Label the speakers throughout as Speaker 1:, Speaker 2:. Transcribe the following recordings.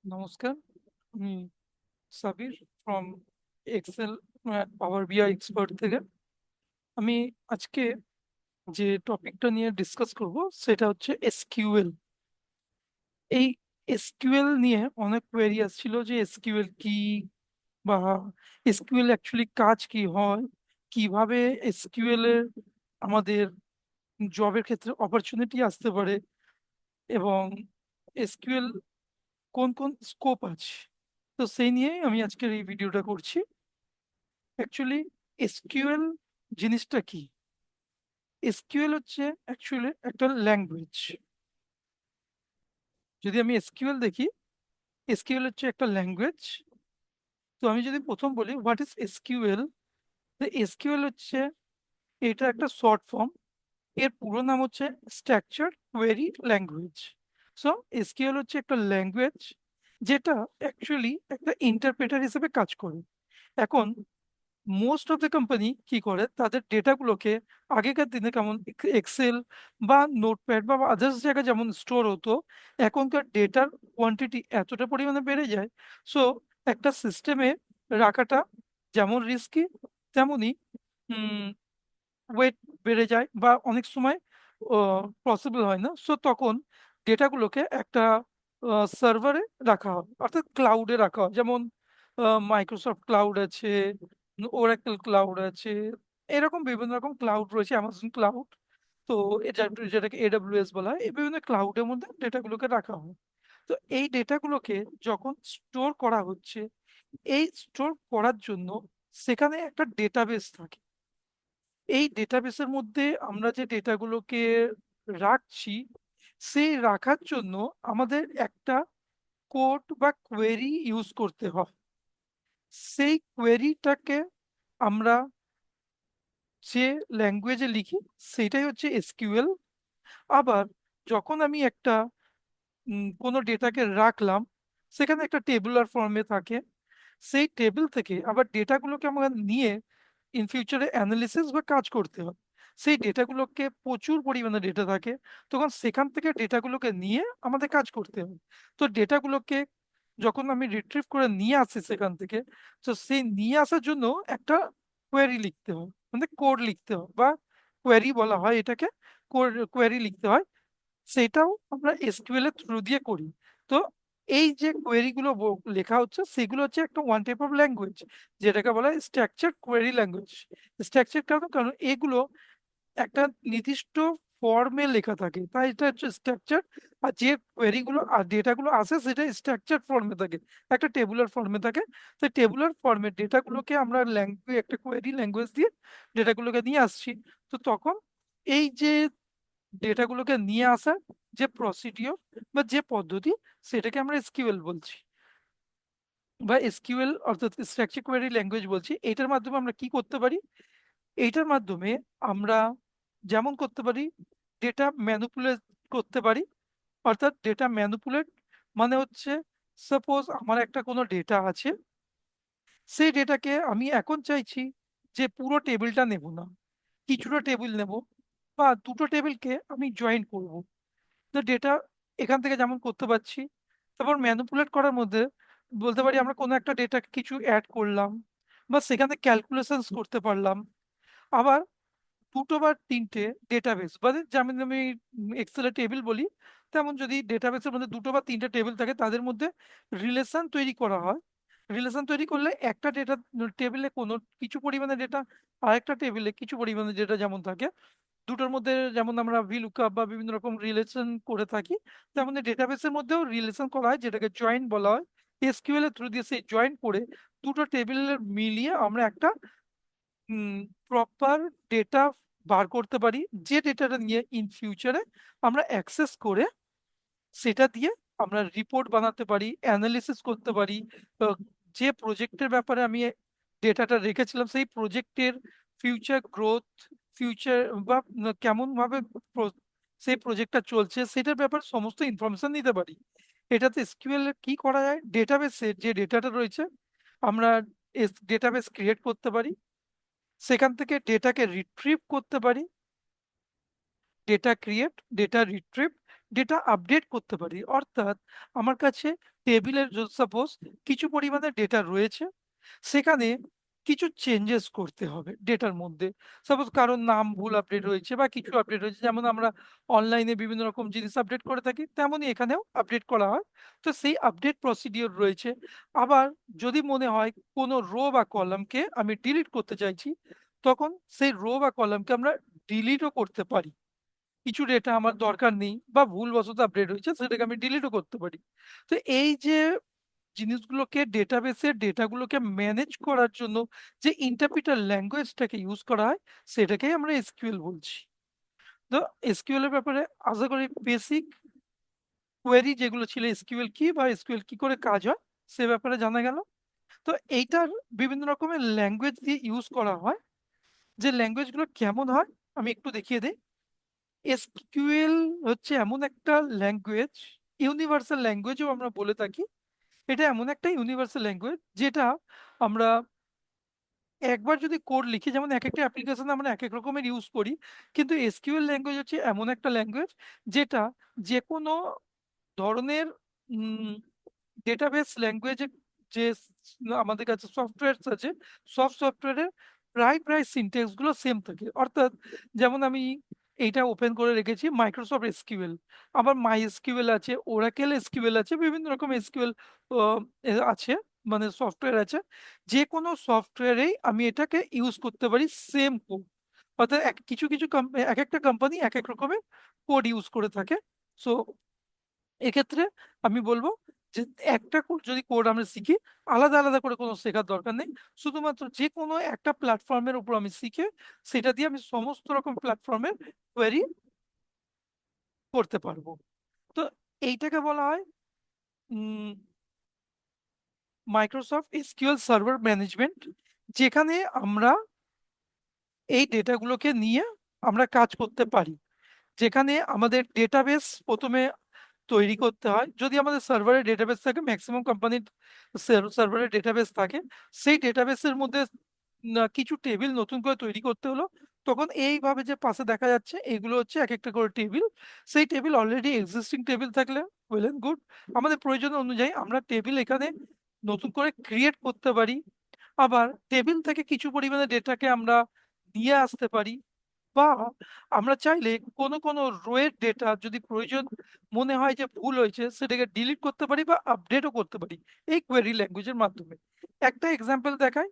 Speaker 1: নমস্কার। আমি Sabir from Excel পাওয়ার বিআই এক্সপার্ট থেকে। আমি আজকে যে টপিকটা নিয়ে ডিসকাস করব সেটা হচ্ছে এসকিউএল। এই এসকিউএল নিয়ে অনেক কোয়েরি আসছিল যে এসকিউএল কি, বা এসকিউএল অ্যাকচুয়ালি কাজ কি হয়, কিভাবে এসকিউএল এর আমাদের জবের ক্ষেত্রে অপরচুনিটি আসতে পারে, এবং এসকিউএল কোন কোন স্কোপ আছে। তো সেই নিয়েই আমি আজকের এই ভিডিওটা করছি। অ্যাকচুয়ালি এসকিউএল জিনিসটা কি? এসকিউএল হচ্ছে অ্যাকচুয়ালি একটা ল্যাঙ্গুয়েজ। যদি আমি এসকিউএল দেখি, এসকিউএল হচ্ছে একটা ল্যাঙ্গুয়েজ। তো আমি যদি প্রথম বলি হোয়াট ইজ এসকিউএল, তো এসকিউএল হচ্ছে, এটা একটা শর্ট ফর্ম। এর পুরো নাম হচ্ছে structure query language. So SQL হচ্ছে একটা ল্যাঙ্গুয়েজ যেটা অ্যাকচুয়ালি একটা ইন্টারপ্রেটার হিসেবে কাজ করে। এখন মোস্ট অফ দ্য কোম্পানি কি করে, তাদের ডেটাগুলোকে আগেকার দিনে কেমন এক্সেল বা নোটপ্যাড বা আদার্স জায়গায় যেমন স্টোর হতো, এখনকার ডেটার কোয়ান্টিটি এতটা পরিমাণে বেড়ে যায়। সো একটা সিস্টেমে রাখাটা যেমন রিস্কি, তেমনই ওয়েট বেড়ে যায়, বা অনেক সময় পসিবল হয় না। সো তখন ডেটাগুলোকে একটা সার্ভারে রাখা হয়, অর্থাৎ ক্লাউডে রাখা হয়। যেমন মাইক্রোসফট ক্লাউড আছে, ওরাকেল ক্লাউড আছে, এরকম বিভিন্ন রকম ক্লাউড রয়েছে, অ্যামাজন ক্লাউড। তো যেটাকে এডাব্লিউএস বলা হয়, এই বিভিন্ন ক্লাউডের মধ্যে ডেটাগুলোকে রাখা হয়। তো এই ডেটাগুলোকে যখন স্টোর করা হচ্ছে, এই স্টোর করার জন্য সেখানে একটা ডেটাবেস থাকে। এই ডেটাবেসের মধ্যে আমরা যে ডেটাগুলোকে রাখছি, সেই রাখার জন্য আমাদের একটা কোড বা কোয়েরি ইউজ করতে হয়। সেই কোয়েরিটাকে আমরা যে ল্যাঙ্গুয়েজে লিখি, সেটাই হচ্ছে এসকিউএল। আবার যখন আমি একটা কোনো ডেটাকে রাখলাম, সেখানে একটা টেবুলার ফর্মে থাকে। সেই টেবিল থেকে আবার ডেটাগুলোকে আমরা নিয়ে ইন ফিউচারে অ্যানালিসিস বা কাজ করতে হয়। সেই ডেটাগুলোকে প্রচুর পরিমাণে ডেটা থাকে, তখন সেখান থেকে ডেটাগুলোকে নিয়ে আমাদের কাজ করতে হয়। তো ডেটাগুলোকে যখন আমি রিট্রিভ করে নিয়ে আসি সেখান থেকে, তো সেই নিয়ে আসার জন্য একটা কোয়েরি লিখতে হয়, মানে কোড লিখতে হয়, বা কোয়েরি বলা হয় এটাকে। কোয়েরি লিখতে হয়, সেটাও আমরা এসকিউএল এর থ্রু দিয়ে করি। তো এই যে কোয়েরি গুলো লেখা হচ্ছে, সেগুলো হচ্ছে একটা ওয়ান টাইপ অফ ল্যাঙ্গুয়েজ, যেটাকে বলা হয় স্ট্রাকচার কোয়েরি ল্যাঙ্গুয়েজ। স্ট্রাকচার কারণ কারণ এগুলো একটা নির্দিষ্ট ফর্মে লেখা থাকে, তাই এটা হচ্ছে স্ট্রাকচার। আর যে কোয়েরি গুলো আর ডেটাগুলো আসে, সেটা স্ট্রাকচার ফর্মে থাকে, একটা টেবুলার ফর্মে থাকে। তো টেবুলার ফর্মে ডেটাগুলোকে আমরা ল্যাঙ্গুয়েজ, একটা কোয়েরি ল্যাঙ্গুয়েজ দিয়ে ডেটাগুলোকে নিয়ে আসছি। তো তখন এই যে ডেটাগুলোকে নিয়ে আসার যে প্রসিডিওর বা যে পদ্ধতি, সেটাকে আমরা এসকিউএল বলছি, বা এসকিউএল অর্থাৎ স্ট্রাকচার কোয়েরি ল্যাঙ্গুয়েজ বলছি। এইটার মাধ্যমে আমরা কি করতে পারি? এইটার মাধ্যমে আমরা যেমন করতে পারি, ডেটা ম্যানুপুলেট করতে পারি। অর্থাৎ ডেটা ম্যানুপুলেট মানে হচ্ছে, সাপোজ আমার একটা কোনো ডেটা আছে, সেই ডেটাকে আমি এখন চাইছি যে পুরো টেবিলটা নেব না, কিছুটা টেবিল নেব, বা দুটো টেবিলকে আমি জয়েন করব। তো ডেটা এখান থেকে যেমন করতে পারছি। তারপর ম্যানিপুলেট করার মধ্যে বলতে পারি আমরা কোনো একটা ডেটা কিছু অ্যাড করলাম, বা সেখানে ক্যালকুলেশনস করতে পারলাম। আবার দুটো বা তিনটে ডেটাবেস, মানে যেমন আমি এক্সেলের টেবিল বলি, তেমন যদি ডেটাবেসের মধ্যে দুটো বা তিনটে টেবিল থাকে, তাদের মধ্যে রিলেশন তৈরি করা হয়। রিলেশন তৈরি করলে একটা ডেটা টেবিলে কোনো কিছু পরিমাণে ডেটা, আরেকটা টেবিলে কিছু পরিমাণে ডেটা যেমন থাকে, দুটোর মধ্যে যেমন আমরা ভিলুকআপ বা বিভিন্ন রকম রিলেশন করে থাকি, তেমনি ডেটাবেসের মধ্যেও রিলেশন করা হয়, যেটাকে জয়েন বলা হয়। এসকিউএল এর থ্রু দিয়ে সেই জয়েন করে দুটো টেবিলের মিলিয়ে আমরা একটা প্রপার ডেটা বার করতে পারি, যে ডেটাটা নিয়ে ইন ফিউচারে আমরা অ্যাক্সেস করে সেটা দিয়ে আমরা রিপোর্ট বানাতে পারি, অ্যানালিসিস করতে পারি। আহ, যে প্রজেক্টের ব্যাপারে আমি ডেটাটা রেখেছিলাম, সেই প্রজেক্টের ফিউচার গ্রোথ, ফিউচার বা কেমন ভাবে সেই প্রজেক্টটা চলছে, সেটার ব্যাপারে সমস্ত ইনফরমেশন নিতে পারি। এটাতে এসকিউএল এর কি করা যায়, ডেটাবেসে যে ডেটাটা রয়েছে, আমরা ডেটাবেস ক্রিয়েট করতে পারি, সেখান থেকে ডেটাকে রিট্রিভ করতে পারি, data create, data retrieve, data update করতে পারি। অর্থাৎ আমার কাছে টেবিলের সাপোজ কিছু পরিমাণে ডেটা রয়েছে, সেখানে কিছু চেঞ্জেস করতে হবে ডেটার মধ্যে। সাপোজ কারোর নাম ভুল আপডেট হয়েছে বা কিছু আপডেট হয়েছে, যেমন আমরা অনলাইনে বিভিন্ন রকম জিনিস আপডেট করে থাকি, তেমনই এখানেও আপডেট করা হয়। তো সেই আপডেট প্রসিডিওর রয়েছে। আবার যদি মনে হয় কোনো রো বা কলামকে আমি ডিলিট করতে চাইছি, তখন সেই রো বা কলামকে আমরা ডিলিটও করতে পারি। কিছু ডেটা আমার দরকার নেই বা ভুলবশত আপডেট হয়েছে, সেটাকে আমি ডিলিটও করতে পারি। তো এই যে জিনিসগুলোকে, ডেটাবেসের ডেটাগুলোকে ম্যানেজ করার জন্য যে ইন্টারপ্রিটার ল্যাঙ্গুয়েজটাকে ইউজ করা হয়, সেটাকেই আমরা এসকিউএল বলছি। তো এসকিউএল এর ব্যাপারে আশা করি বেসিক কোয়েরি যেগুলো ছিল, এসকিউএল কি বা এসকিউএল কি করে কাজ হয়, সে ব্যাপারে জানা গেল। তো এইটার বিভিন্ন রকমের ল্যাঙ্গুয়েজ দিয়ে ইউজ করা হয়। যে ল্যাঙ্গুয়েজগুলো কেমন হয় আমি একটু দেখিয়ে দিই। এসকিউএল হচ্ছে এমন একটা ল্যাঙ্গুয়েজ, ইউনিভার্সাল ল্যাঙ্গুয়েজও আমরা বলে থাকি। এটা এমন একটা ইউনিভার্সাল ল্যাঙ্গুয়েজ যেটা আমরা একবার যদি কোড লিখি, যেমন এক একটা অ্যাপ্লিকেশন আমরা এক এক রকমের ইউজ করি, কিন্তু এসকিউএল ল্যাঙ্গুয়েজ হচ্ছে এমন একটা ল্যাঙ্গুয়েজ যেটা যে কোনো ধরনের ডেটাবেস ল্যাঙ্গুয়েজের যে আমাদের কাছে সফটওয়্যার আছে, সব সফটওয়্যারের প্রায় প্রায় সিনট্যাক্স গুলো সেম থাকে। অর্থাৎ যেমন আমি এইটা ওপেন করে রেখেছি মাইক্রোসফট এসকিউএল, আবার মাই এসকিউএল আছে, ওরাকেল এসকিউএল আছে, বিভিন্ন রকম এসকিউএল আছে, মানে সফটওয়্যার আছে। যে কোনো সফটওয়্যারেই আমি এটাকে ইউজ করতে পারি সেম কোড। অর্থাৎ কিছু কিছু এক একটা কোম্পানি এক এক রকমের কোড ইউজ করে থাকে। সো এক্ষেত্রে আমি বলবো যে একটা যদি কোড আমরা শিখি, আলাদা আলাদা করে কোনো শেখার দরকার নেই। শুধুমাত্র যে কোনো একটা প্ল্যাটফর্মের উপর আমি শিখে সেটা দিয়ে আমি সমস্ত রকম প্ল্যাটফর্মের কোয়েরি করতে পারবো। তো এইটাকে বলা হয় মাইক্রোসফট এসকিউএল সার্ভার ম্যানেজমেন্ট, যেখানে আমরা এই ডেটাগুলোকে নিয়ে আমরা কাজ করতে পারি। যেখানে আমাদের ডেটাবেস প্রথমে তৈরি করতে হয়। যদি আমাদের সার্ভারে ডেটাবেস থাকে, ম্যাক্সিমাম কোম্পানির সার্ভারে ডেটাবেস থাকে, সেই ডেটাবেসের মধ্যে কিছু টেবিল নতুন করে তৈরি করতে হলো, তখন এইভাবে যে পাশে দেখা যাচ্ছে এগুলো হচ্ছে এক একটা করে টেবিল। সেই টেবিল অলরেডি এক্সিস্টিং টেবিল থাকলে ওয়েল এন্ড গুড। আমাদের প্রয়োজন অনুযায়ী আমরা টেবিল এখানে নতুন করে ক্রিয়েট করতে পারি। আবার টেবিল থেকে কিছু পরিমাণে ডেটাকে আমরা নিয়ে আসতে পারি, বা আমরা চাইলে কোনো কোনো রোয়ের ডেটা যদি প্রয়োজন মনে হয় যে ভুল হয়েছে, সেটাকে ডিলিট করতে পারি বা আপডেটও করতে পারি এই কোয়েরি ল্যাঙ্গুয়েজের মাধ্যমে। একটা এক্সাম্পল দেখাই।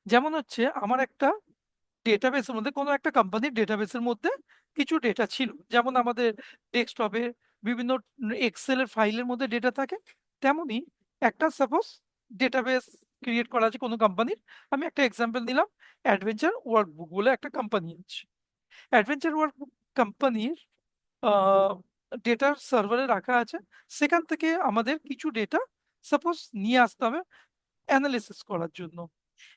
Speaker 1: যেমন হচ্ছে আমার একটা ডেটাবেসের মধ্যে, কোনো একটা কোম্পানির ডেটাবেসের মধ্যে কিছু ডেটা ছিল, যেমন আমাদের ডেস্কটপে বিভিন্ন এক্সেলের ফাইলের মধ্যে ডেটা থাকে, তেমনি একটা সাপোজ ডেটাবেস ক্রিয়েট করা আছে কোনো কোম্পানির। আমি একটা এক্সাম্পল নিলাম, অ্যাডভেঞ্চার ওয়ার্কবুক বলে একটা কোম্পানি আছে। অ্যাডভেঞ্চার ওয়ার্ক কোম্পানির ডেটার সার্ভারে রাখা আছে। সেখান থেকে আমাদের কিছু ডেটা সাপোজ নিয়ে আসতে হবে অ্যানালিসিস করার জন্য।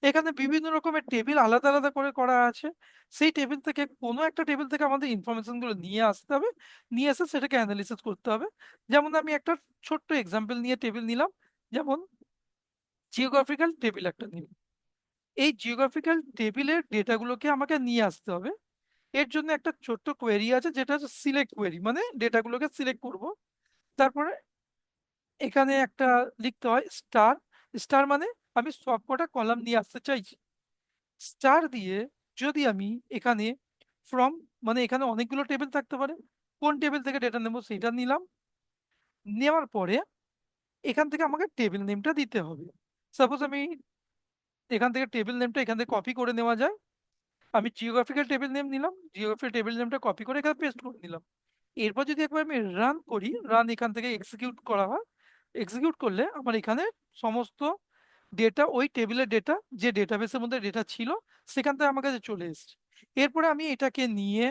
Speaker 1: এখানে বিভিন্ন রকমের টেবিল আলাদা আলাদা করে করা আছে। সেই টেবিল থেকে কোনো একটা টেবিল থেকে আমাদের ইনফরমেশন গুলো নিয়ে আসতে হবে, নিয়ে এসে সেটাকে অ্যানালিসিস করতে হবে। যেমন আমি একটা ছোট্ট এক্সাম্পল নিয়ে টেবিল নিলাম, যেমন জিওগ্রাফিক্যাল টেবিল একটা নিলাম। এই জিওগ্রাফিক্যাল টেবিলের ডেটাগুলোকে আমাকে নিয়ে আসতে হবে। এর জন্য একটা ছোট্ট কোয়েরি আছে, যেটা হচ্ছে সিলেক্ট কোয়েরি, মানে ডেটাগুলোকে সিলেক্ট করব। তারপরে এখানে একটা লিখতে হয় স্টার। স্টার মানে আমি সবকটা কলাম নিয়ে আসতে চাইছি। স্টার দিয়ে যদি আমি এখানে ফ্রম, মানে এখানে অনেকগুলো টেবিল থাকতে পারে, কোন টেবিল থেকে ডেটা নেবো সেটা নিলাম। নেওয়ার পরে এখান থেকে আমাকে টেবিল নেমটা দিতে হবে। সাপোজ আমি এখান থেকে টেবিল নেমটা এখান থেকে কপি করে নেওয়া যায়। আমি জিওগ্রাফিক্যাল টেবিল নেম নিলাম, জিওগ্রাফিক্যাল টেবিল নেমটা কপি করে এখানে পেস্ট করে নিলাম। এরপর যদি একবার আমি রান করি, রান এখান থেকে এক্সিকিউট করা হয়, এক্সিকিউট করলে আমার এখানে সমস্ত ডেটা, ওই টেবিলের ডেটা যে ডেটাবেসের মধ্যে ডেটা ছিল সেখান থেকে আমার কাছে চলে এসেছে। এরপরে আমি এটাকে নিয়ে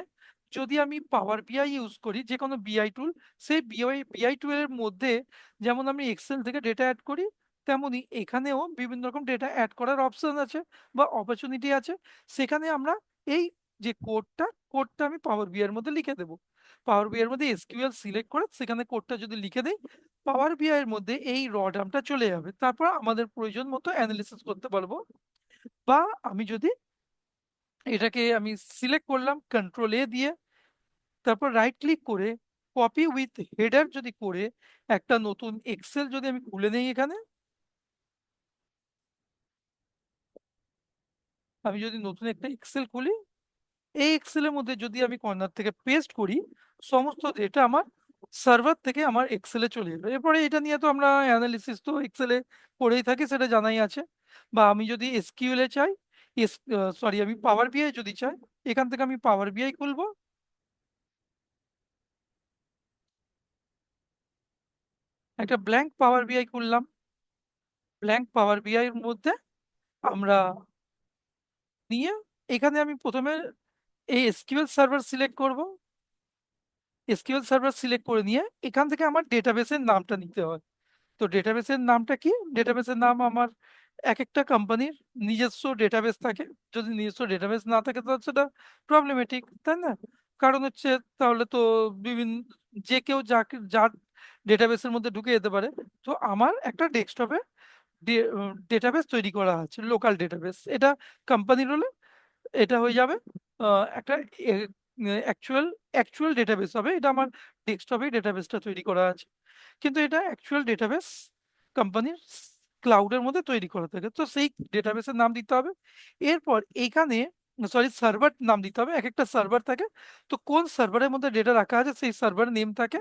Speaker 1: যদি আমি পাওয়ার বিআই ইউজ করি, যে কোনো বিআই টুল, সেই বিআই টুলের মধ্যে যেমন আমি এক্সেল থেকে ডেটা অ্যাড করি, তেমনি এখানেও বিভিন্ন রকম ডেটা অ্যাড করার অপশন আছে বা অপরচুনিটি আছে। সেখানে আমরা এই যে কোডটা আমি পাওয়ার বিআই এর মধ্যে লিখে দেবো। পাওয়ার বিআই এর মধ্যে এসকিউএল সিলেক্ট করে সেখানে কোডটা যদি লিখে দেই, পাওয়ার বিআই এর মধ্যে এই র ডামটা চলে যাবে। তারপর আমাদের প্রয়োজন মতো অ্যানালিসিস করতে পারবো। বা আমি যদি এটাকে আমি সিলেক্ট করলাম কন্ট্রোল এ দিয়ে, তারপর রাইট ক্লিক করে কপি উইথ হেডার যদি করে একটা নতুন এক্সেল যদি আমি খুলে নেই এখানে, আমি যদি নতুন একটা এক্সেল খুলি, এই এক্সেলের মধ্যে যদি আমি কর্নার থেকে পেস্ট করি, সমস্ত ডেটা আমার সার্ভার থেকে আমার এক্সেলে চলে যাবে। এরপরে এটা নিয়ে তো আমরা অ্যানালিসিস তো এক্সেলে করেই থাকি, সেটা জানাই আছে। বা আমি যদি এসকিউএল এ চাই, সরি আমি পাওয়ার বিআই যদি চাই, এখান থেকে আমি পাওয়ার বিআই খুলবো। একটা ব্ল্যাঙ্ক পাওয়ার বিআই খুললাম। ব্ল্যাঙ্ক পাওয়ার বিআই এর মধ্যে আমরা নিয়ে, এখানে আমি প্রথমে এই এসকিউএল সার্ভার সিলেক্ট করব। এসকিউএল সার্ভার সিলেক্ট করে নিয়ে এখান থেকে আমার ডেটাবেসের নামটা নিতে হয়। তো ডেটাবেসের নামটা কি? ডেটাবেসের নাম আমার এক একটা কোম্পানির নিজস্ব ডেটাবেস থাকে। যদি নিজস্ব ডেটাবেস না থাকে তো সেটা প্রবলেমেটিক, তাই না? কারণ হচ্ছে তাহলে তো বিভিন্ন যে কেউ যাকে যার ডেটাবেসের মধ্যে ঢুকে যেতে পারে। তো আমার একটা ডেস্কটপে ডেটাবেস তৈরি করা আছে, লোকাল ডেটাবেস। এটা কোম্পানির হলে এটা হয়ে যাবে একটা অ্যাকচুয়াল অ্যাকচুয়াল ডেটাবেস হবে। এটা আমার ডেস্কটপে ডেটাবেসটা তৈরি করা আছে, কিন্তু এটা অ্যাকচুয়াল ডেটাবেস কোম্পানির ক্লাউডের মধ্যে তৈরি করা থাকে। তো সেই ডেটাবেসের নাম দিতে হবে। এরপর এইখানে, সরি, সার্ভার নাম দিতে হবে। এক একটা সার্ভার থাকে, তো কোন সার্ভারের মধ্যে ডেটা রাখা আছে সেই সার্ভার নেম থাকে।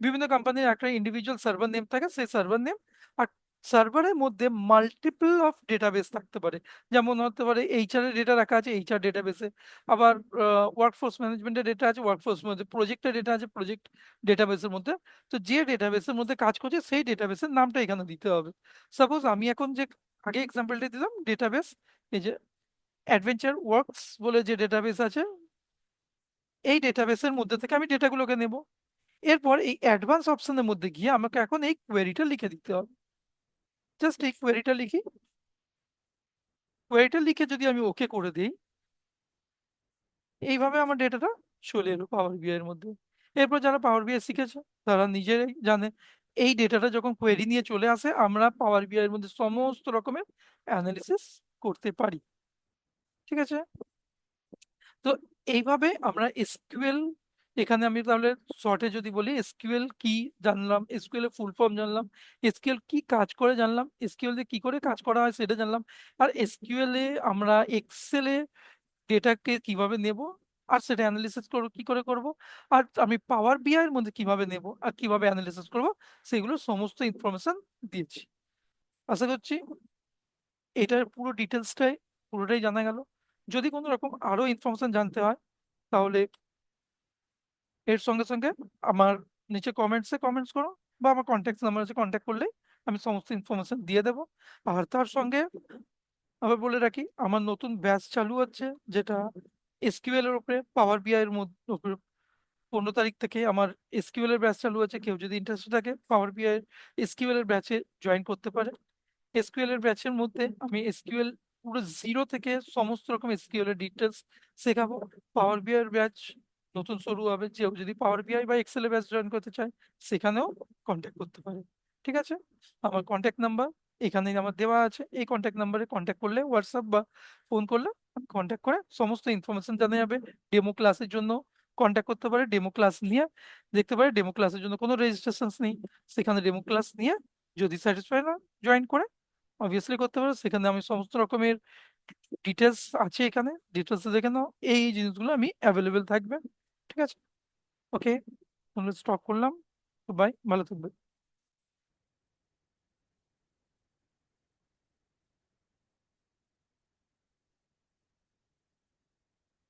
Speaker 1: বিভিন্ন কোম্পানির একটা ইন্ডিভিজুয়াল সার্ভার নেম থাকে, সেই সার্ভার নেম। আর সার্ভারের মধ্যে মাল্টিপল অফ ডেটাবেস থাকতে পারে। যেমন হতে পারে এইচআর এর ডেটা রাখা আছে এইচআর ডেটাবেসে, আবার ওয়ার্কফোর্স ম্যানেজমেন্টের ডেটা আছে ওয়ার্কফোর্স মধ্যে, প্রজেক্টের ডেটা আছে প্রজেক্ট ডেটাবেসের মধ্যে। তো যে ডেটাবেসের মধ্যে কাজ করছে সেই ডেটাবেসের নামটা এখানে দিতে হবে। সাপোজ আমি এখন যে আগে এক্সাম্পলটা দিলাম ডেটাবেস, এই যে অ্যাডভেঞ্চার ওয়ার্কস বলে যে ডেটাবেস আছে, এই ডেটাবেসের মধ্যে থেকে আমি ডেটাগুলোকে নেব। এরপর এই অ্যাডভান্স অপশনের মধ্যে গিয়ে আমাকে এখন এই কোয়েরিটা লিখে দিতে হবে। জাস্ট এই কোয়েরিটা লিখি। কোয়েরিটা লিখে যদি আমি ওকে করে দিই, এইভাবে আমার ডেটাটা চলে এলো পাওয়ার বিআই এর মধ্যে। এরপর যারা পাওয়ার বিআই শিখেছে তারা নিজেরাই জানে, এই ডেটাটা যখন কোয়েরি নিয়ে চলে আসে আমরা পাওয়ার বিআই এর মধ্যে সমস্ত রকমের অ্যানালিসিস করতে পারি। ঠিক আছে? তো এইভাবে আমরা এসকিউএল, এখানে আমি তাহলে শর্টে যদি বলি, এসকিউএল কি জানলাম, এসকিউএল এর ফুল ফর্ম জানলাম, এসকিউএল কি কাজ করে জানলাম, এসকিউএল দিয়ে কি করে কাজ করা হয় সেটা জানলাম। আর এসকিউএল এ আমরা এক্সেলে ডেটাকে কিভাবে নেব আর সেটা অ্যানালিসিস করবো কি করে করব, আর আমি পাওয়ার বিআই এর মধ্যে কিভাবে নেব আর কিভাবে অ্যানালিসিস করব, সেগুলো সমস্ত ইনফরমেশন দিয়েছি। আশা করছি এটার পুরো ডিটেলসটাই পুরোটাই জানা গেল। যদি কোনো রকম আরো ইনফরমেশন জানতে হয় তাহলে এর সঙ্গে সঙ্গে আমার নিচে কমেন্টসে কমেন্টস করো, বা আমার কন্ট্যাক্ট নাম্বার আছে, কন্ট্যাক্ট করলেই আমি সমস্ত ইনফরমেশন দিয়ে দেবো। আর তার সঙ্গে আবার বলে রাখি আমার নতুন ব্যাচ চালু হচ্ছে, যেটা এসকিউএল এর উপরে পাওয়ার বিআই এর মধ্যে উপরে। 15 তারিখ থেকে আমার এসকিউএল এর ব্যাচ চালু আছে। কেউ যদি ইন্টারেস্টেড থাকে পাওয়ার বিআই এসকিউএল এর ব্যাচে জয়েন করতে পারে। এসকিউএল এর ব্যাচের মধ্যে আমি এসকিউএল পুরো জিরো থেকে সমস্ত রকম এসকিউএল এর ডিটেলস শেখাবো। পাওয়ার বিআই এর ব্যাচ নতুন শুরু হবে, যে যদি পাওয়ার বিআই বা এক্সেল এর ব্যাচ জয়েন করতে চায় সেখানেও কন্ট্যাক্ট করতে পারে। ঠিক আছে? আমার কন্ট্যাক্ট নাম্বার এখানে আমার দেওয়া আছে, এই কন্ট্যাক্ট নাম্বারে কন্ট্যাক্ট করলে, হোয়াটসঅ্যাপ বা ফোন করলে কন্ট্যাক্ট করে সমস্ত ইনফরমেশন জানা যাবে। ডেমো ক্লাসের জন্য কন্ট্যাক্ট করতে পারে, ডেমো ক্লাস নিয়ে দেখতে পারে। ডেমো ক্লাসের জন্য কোনো রেজিস্ট্রেশন নেই, সেখানে ডেমো ক্লাস নিয়ে যদি স্যাটিসফাই না, জয়েন করে অবভিয়াসলি করতে পারো। সেখানে আমি সমস্ত রকমের ডিটেলস আছে, এখানে ডিটেলস দেখে নাও, এই জিনিসগুলো আমি অ্যাভেলেবেল থাকবে। ঠিক আছে? ওকে, তাহলে স্টপ করলাম। বাই, ভালো থাকবে।